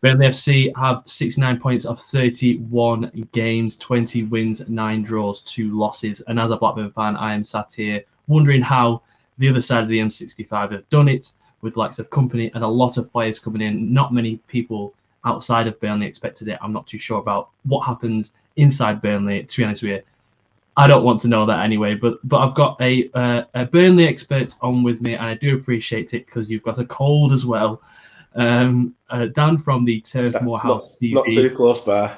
Burnley FC have 69 points of 31 games, 20 wins, 9 draws, 2 losses. And as a Blackburn fan, I am sat here wondering how the other side of the M65 have done it, with the likes of Kompany and a lot of players coming in. Not many people outside of Burnley expected it. I'm not too sure about what happens inside Burnley, to be honest with you. I don't want to know that anyway, but I've got a Burnley expert on with me, and I do appreciate it because you've got a cold as well. Dan from the Turf Moorhouse TV. Not too close by.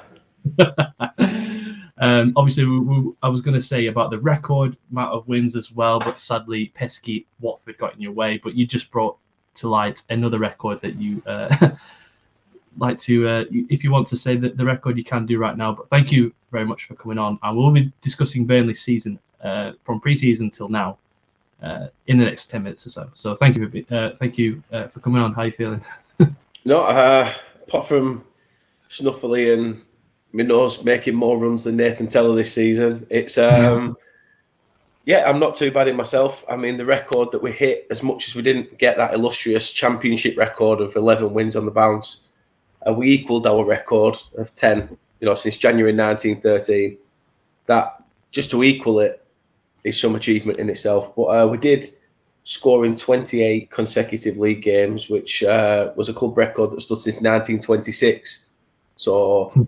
Obviously, I was going to say about the record amount of wins as well, but sadly, pesky Watford got in your way. But you just brought to light another record that you like to, if you want to say that the record you can do right now. But thank you very much for coming on, and we'll be discussing Burnley's season from pre-season till now in the next 10 minutes or so. So thank you for coming on. How are you feeling? No, apart from snuffly and my nose making more runs than Nathan Teller this season, it's yeah, I'm not too bad in myself. I mean, the record that we hit, as much as we didn't get that illustrious championship record of 11 wins on the bounce, we equalled our record of 10, since January 1913. That, just to equal it, is some achievement in itself. But we did score in 28 consecutive league games, which was a club record that stood since 1926. So,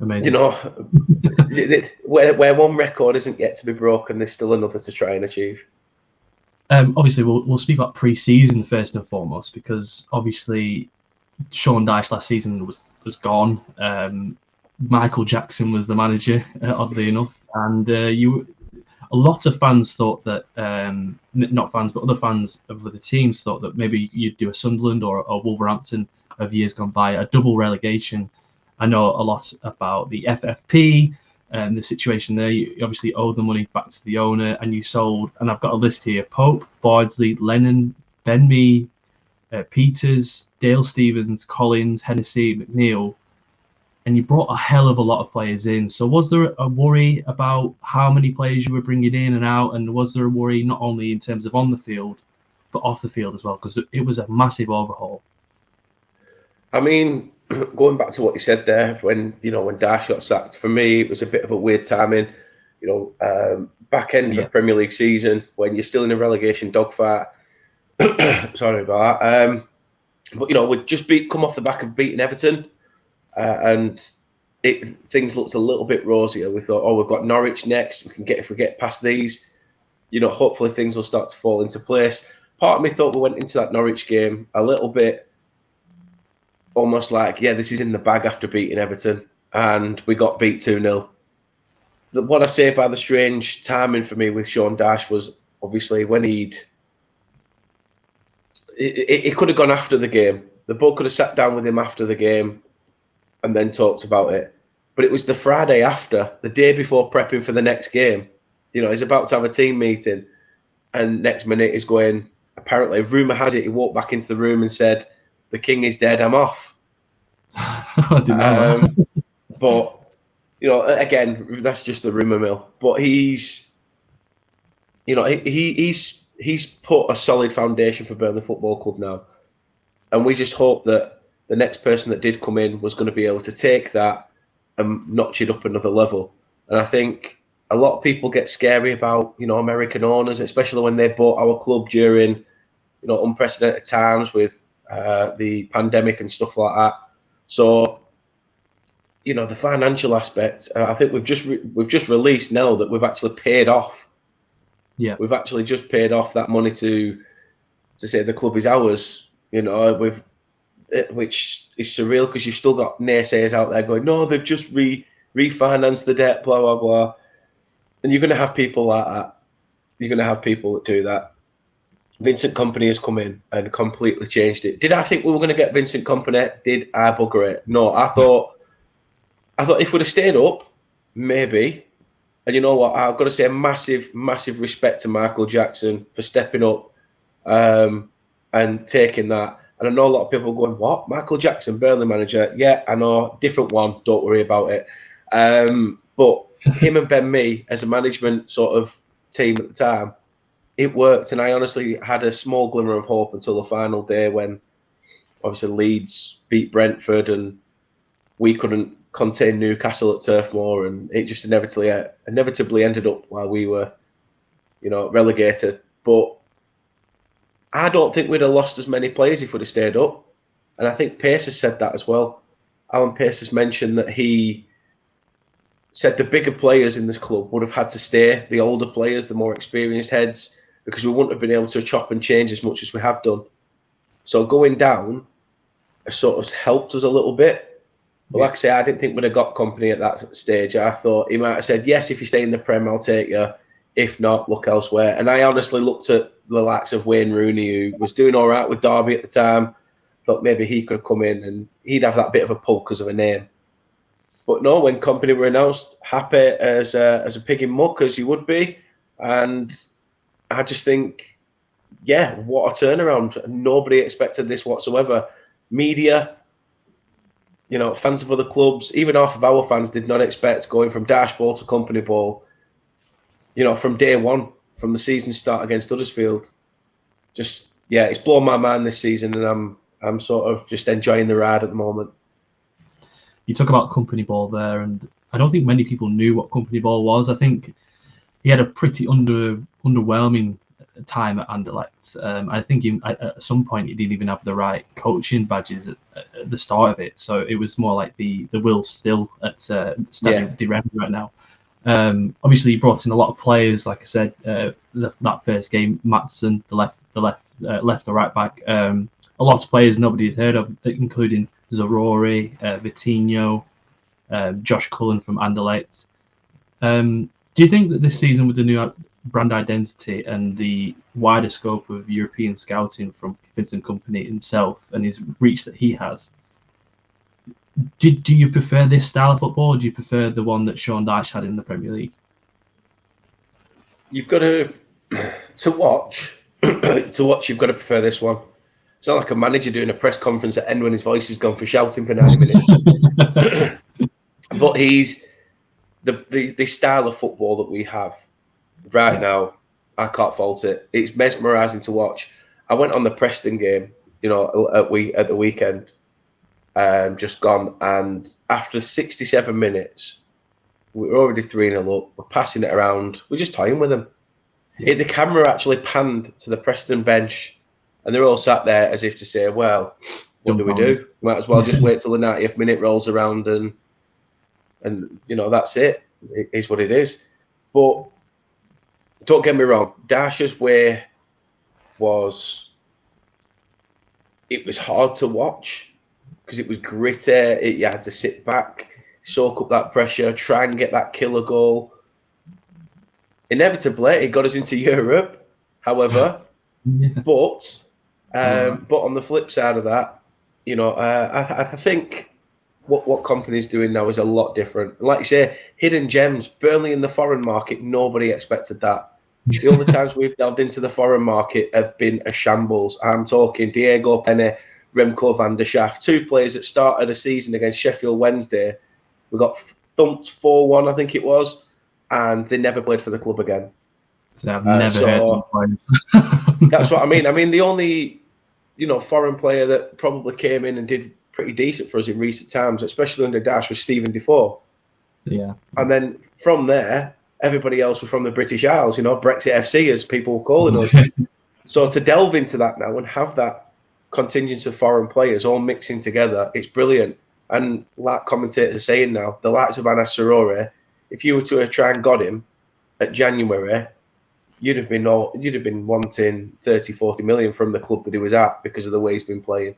amazing. Where one record isn't yet to be broken, there's still another to try and achieve. Obviously, we'll speak about pre-season first and foremost, because obviously Sean Dyche last season was gone. Michael Jackson was the manager, oddly enough, and a lot of fans thought that, not fans, but other fans of the teams thought that maybe you'd do a Sunderland or a Wolverhampton of years gone by, a double relegation. I know a lot about the FFP and the situation there. You obviously owed the money back to the owner, and you sold, and I've got a list here: Pope, Bardsley, Lennon, Ben Mee, Peters, Dale Stevens, Collins, Hennessy, McNeil, and you brought a hell of a lot of players in. So was there a worry about how many players you were bringing in and out? And was there a worry not only in terms of on the field, but off the field as well? Because it was a massive overhaul. I mean, going back to what you said there, when Dyche got sacked, for me, it was a bit of a weird timing. Back end of the Premier League season, when you're still in a relegation dogfight. Sorry about that. But we'd just come off the back of beating Everton. And things looked a little bit rosier. We thought, we've got Norwich next. If we get past these, hopefully things will start to fall into place. Part of me thought we went into that Norwich game a little bit almost like, this is in the bag after beating Everton, and we got beat 2-0. What I say about the strange timing for me with Sean Dyche was obviously when he could have gone after the game. The board could have sat down with him after the game and then talked about it. But it was the Friday after, the day before prepping for the next game. He's about to have a team meeting, and next minute he's going, apparently, rumour has it, he walked back into the room and said, "The king is dead, I'm off." I didn't know that. But, again, that's just the rumour mill. But he's put a solid foundation for Burnley Football Club now. And we just hope that the next person that did come in was going to be able to take that and notch it up another level. And I think a lot of people get scary about, American owners, especially when they bought our club during, unprecedented times with the pandemic and stuff like that. So, the financial aspect, I think we've just released now that we've actually paid off. Yeah, we've actually just paid off that money to say the club is ours. Which is surreal because you've still got naysayers out there going, no, they've just refinanced the debt, blah, blah, blah. And you're going to have people like that. You're going to have people that do that. Vincent Kompany has come in and completely changed it. Did I think we were going to get Vincent Kompany? Did I bugger it? No, I thought if we'd have stayed up, maybe. And you know what? I've got to say a massive, massive respect to Michael Jackson for stepping up and taking that. And I know a lot of people going, what? Michael Jackson, Burnley manager? Yeah, I know. Different one. Don't worry about it. But him and Ben Mee as a management sort of team at the time, it worked. And I honestly had a small glimmer of hope until the final day when obviously Leeds beat Brentford, and we couldn't contain Newcastle at Turf Moor, and it just inevitably ended up while we were, relegated. But I don't think we'd have lost as many players if we'd have stayed up. And I think Pace has said that as well. Alan Pace has mentioned that he said the bigger players in this club would have had to stay, the older players, the more experienced heads, because we wouldn't have been able to chop and change as much as we have done. So going down has sort of helped us a little bit. But like I say, I didn't think we'd have got Kompany at that stage. I thought he might have said, yes, if you stay in the Prem, I'll take you. If not, look elsewhere. And I honestly looked at the likes of Wayne Rooney, who was doing all right with Derby at the time. Thought maybe he could come in and he'd have that bit of a pull because of a name. But no, when Kompany were announced, happy as a pig in muck as you would be. And I just think, yeah, what a turnaround. Nobody expected this whatsoever. Media, fans of other clubs, even half of our fans did not expect going from Dash Ball to Kompany Ball, from day one, from the season start against Huddersfield. Just, yeah, it's blown my mind this season, and I'm sort of just enjoying the ride at the moment. You talk about Kompany Ball there, and I don't think many people knew what Kompany Ball was. I think he had a pretty underwhelming time at Anderlecht. I think at some point he didn't even have the right coaching badges at the start of it. So it was more like the Will Still at Stade de Rennes right now. Obviously, he brought in a lot of players. Like I said, that first game, Maatsen, the left or right back. A lot of players nobody had heard of, including Zarori, Vitinho, Josh Cullen from Anderlecht. Do you think that this season, with the new brand identity and the wider scope of European scouting from Vincent Kompany himself and his reach that he has, do you prefer this style of football, or do you prefer the one that Sean Dyche had in the Premier League? You've got to watch. You've got to prefer this one. It's not like a manager doing a press conference at the end when his voice is gone for shouting for 90 minutes. But he's the style of football that we have right now. I can't fault it. It's mesmerising to watch. I went on the Preston game, at the weekend, just gone, and after 67 minutes, we were already 3-0 up. We're passing it around. We're just toying with them. The camera actually panned to the Preston bench, and they're all sat there as if to say, well, what do we do? Might as well just wait till the 90th minute rolls around and that's it. It is what it is. But don't get me wrong, Dash's way was hard to watch because it was gritty. You had to sit back, soak up that pressure, try and get that killer goal. Inevitably, it got us into Europe, however. But on the flip side of that, I think what Kompany's doing now is a lot different. Like you say, hidden gems. Burnley in the foreign market, nobody expected that. The only times we've delved into the foreign market have been a shambles. I'm talking Diego Penne, Remco van der Schaaf, two players that started a season against Sheffield Wednesday. We got thumped 4-1, I think it was, and they never played for the club again. So I've never heard them. That's what I mean. I mean, the only foreign player that probably came in and did pretty decent for us in recent times, especially under Dash, was Stephen Defoe. Yeah. And then from there, everybody else was from the British Isles, Brexit FC, as people were calling us. So to delve into that now and have that contingent of foreign players all mixing together, it's brilliant. And like commentators are saying now, the likes of Anas Sarore, if you were to try and got him at January, you'd have been wanting 30, 40 million from the club that he was at because of the way he's been playing.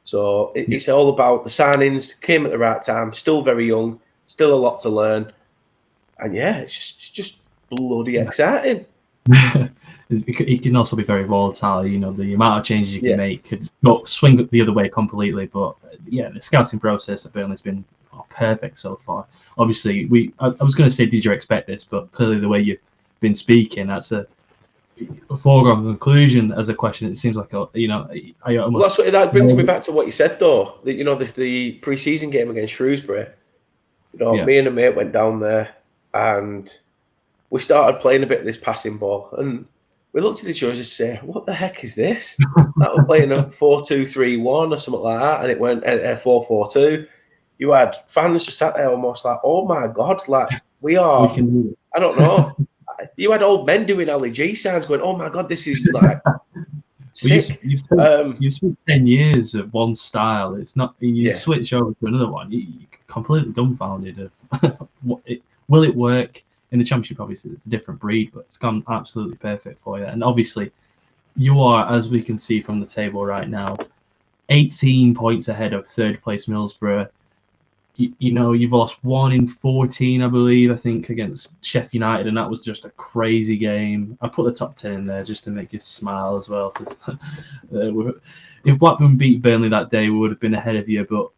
So it's all about the signings, came at the right time, still very young, still a lot to learn. And yeah, it's just bloody exciting. It can also be very volatile. The amount of changes you can make could swing the other way completely. But yeah, the scouting process at Burnley has been perfect so far. Obviously, I was going to say, did you expect this? But clearly, the way you've been speaking, that's a foregone conclusion as a question. It seems like that brings me back to what you said though. The pre-season game against Shrewsbury. Me and a mate went down there and we started playing a bit of this passing ball, and we looked at each other and just say, "What the heck is this?" That we're playing a 4-2-3-1 or something like that, and it went a 4-4-2. You had fans just sat there almost like, "Oh my god!" Like we We are. can do it. I don't know. You had old men doing Ali G signs, going, "Oh my god, this is like Well, sick." you've spent 10 years of one style. It's not you Yeah. switch over to another one. You're completely dumbfounded of will it work in the championship? Obviously, it's a different breed, but it's gone absolutely perfect for you. And obviously, you are, as we can see from the table right now, 18 points ahead of third place Middlesbrough. You know, you've lost 1 in 14, I believe, I think, against Sheffield United, and that was just a crazy game. I put the top 10 in there just to make you smile as well, because if Blackburn beat Burnley that day, we would have been ahead of you, but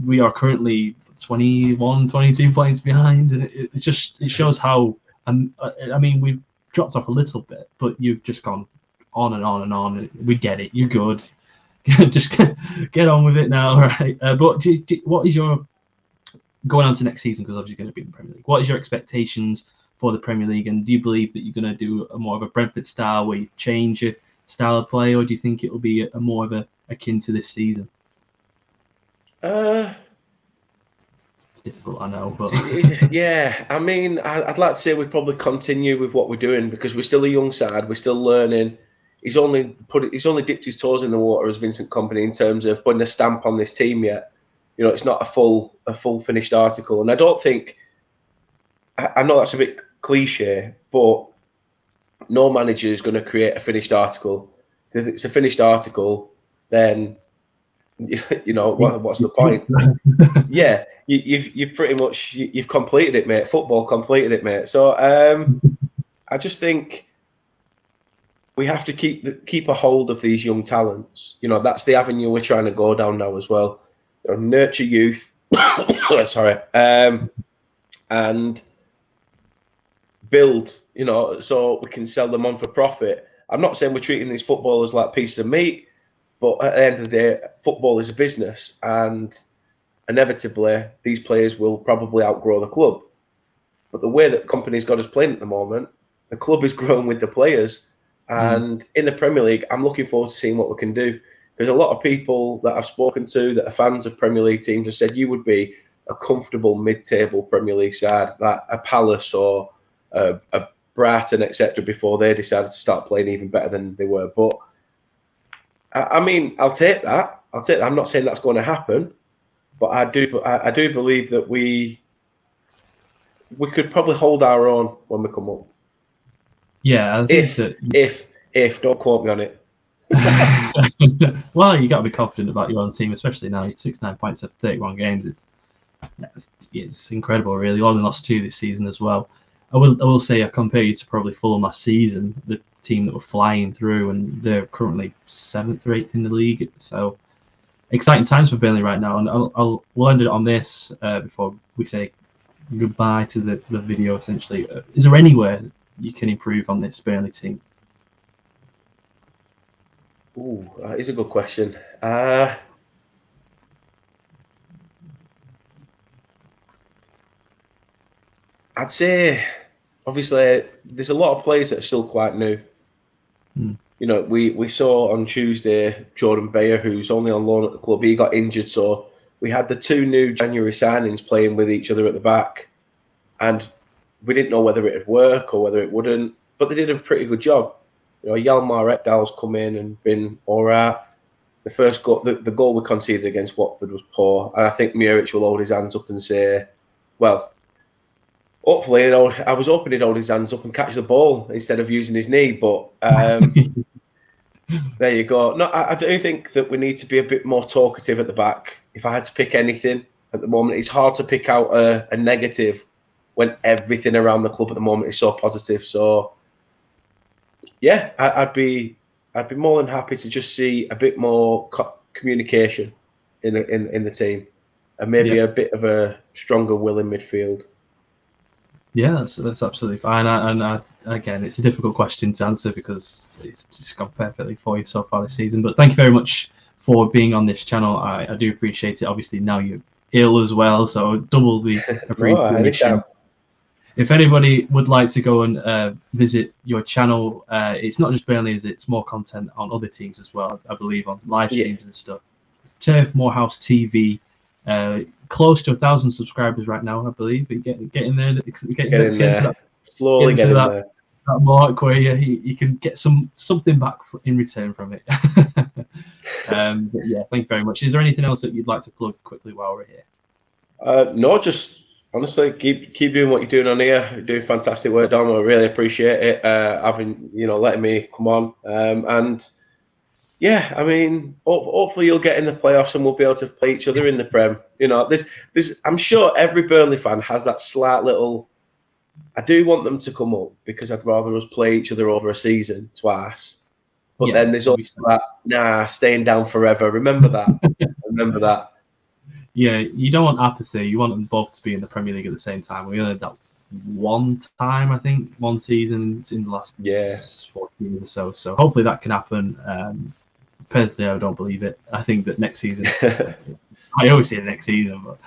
we are currently 21, 22 points behind, and it shows how, I mean, we've dropped off a little bit, but you've just gone on and on and on. We get it, you're good. Just get on with it now, right? But what is your going on to next season, because obviously you're going to be in the Premier League, what is your expectations for the Premier League, and do you believe that you're going to do a more of a Brentford style where you change your style of play, or do you think it will be a more of a akin to this season? It's difficult, I know, but yeah, I mean, I'd like to say we probably continue with what we're doing because we're still a young side, we're still learning. He's only dipped his toes in the water as Vincent Kompany in terms of putting a stamp on this team yet. You know, it's not a full finished article, and I don't think. I know that's a bit cliche, but no manager is going to create a finished article. If it's a finished article, then you know what's the point? Yeah, you've pretty much you've completed it, mate. Football completed it, mate. So I just think we have to keep a hold of these young talents. You know, that's the avenue we're trying to go down now as well. You know, nurture youth. Sorry, and build. You know, so we can sell them on for profit. I'm not saying we're treating these footballers like pieces of meat, but at the end of the day, football is a business, and inevitably these players will probably outgrow the club. But the way that Kompany's got us playing at the moment, the club is growing with the players. And in the Premier League, I'm looking forward to seeing what we can do. Because a lot of people that I've spoken to that are fans of Premier League teams have said you would be a comfortable mid-table Premier League side, like a Palace or a Brighton, etc., before they decided to start playing even better than they were. But I mean, I'll take that. I'm not saying that's going to happen, but I do believe that we could probably hold our own when we come up. Yeah, I think if don't quote me on it. Well, you got to be confident about your own team, especially now. 69 points of 31 games. It's incredible, really. Only lost 2 this season as well. I will say I compare you to probably Fulham last season, the team that were flying through, and they're currently 7th or 8th in the league. So exciting times for Burnley right now, and we'll end it on this before we say goodbye to the video. Essentially, is there anywhere you can improve on this Burnley team? Ooh, that is a good question. I'd say, obviously, there's a lot of players that are still quite new. You know, we saw on Tuesday Jordan Bayer, who's only on loan at the club. He got injured, so we had the 2 new January signings playing with each other at the back, and we didn't know whether it'd work or whether it wouldn't. But they did a pretty good job. You know, Yalmar Ekdal's come in and been all right. The first goal, the goal we conceded against Watford was poor, and I think Muric will hold his hands up and say, "Well, hopefully, you know, I was hoping he'd hold his hands up and catch the ball instead of using his knee." But there you go. No, I do think that we need to be a bit more talkative at the back. If I had to pick anything at the moment, it's hard to pick out a negative when everything around the club at the moment is so positive. So, yeah, I'd be more than happy to just see a bit more communication in the team, and maybe a bit of a stronger will in midfield. Yeah, that's absolutely fine. Again, it's a difficult question to answer because it's just gone perfectly for you so far this season. But thank you very much for being on this channel. I do appreciate it. Obviously, now you're ill as well, so double the appreciation. if anybody would like to go and visit your channel, it's not just Burnley, it's more content on other teams as well, I believe, on live streams and stuff. Turf Moorhouse TV, close to 1,000 subscribers right now, I believe. Getting there, slowly getting there. That mark where you can get something back in return from it. But yeah, thank you very much. Is there anything else that you'd like to plug quickly while we're here? No, just honestly keep doing what you're doing on here. You're doing fantastic work, Dom. I really appreciate it. Having letting me come on. And yeah, I mean, hopefully you'll get in the playoffs and we'll be able to play each other in the Prem. This I'm sure every Burnley fan has that slight little. I do want them to come up because I'd rather us play each other over a season twice. But then there's also that, staying down forever. Remember that. Remember that. Yeah, you don't want apathy. You want them both to be in the Premier League at the same time. We only had that one time, I think, one season in the last 14 years or so. So hopefully that can happen. Personally, I don't believe it. I think that next season, I always say next season, but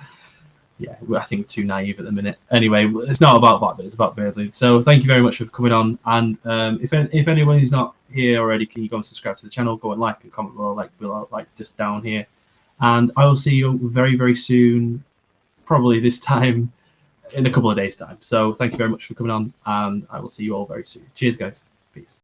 yeah, I think too naive at the minute. Anyway, it's not about that, but it's about Burnley. So thank you very much for coming on. And if anyone is not here already, can you go and subscribe to the channel? Go and like and comment below, like just down here. And I will see you very, very soon, probably this time in a couple of days' time. So thank you very much for coming on, and I will see you all very soon. Cheers, guys. Peace.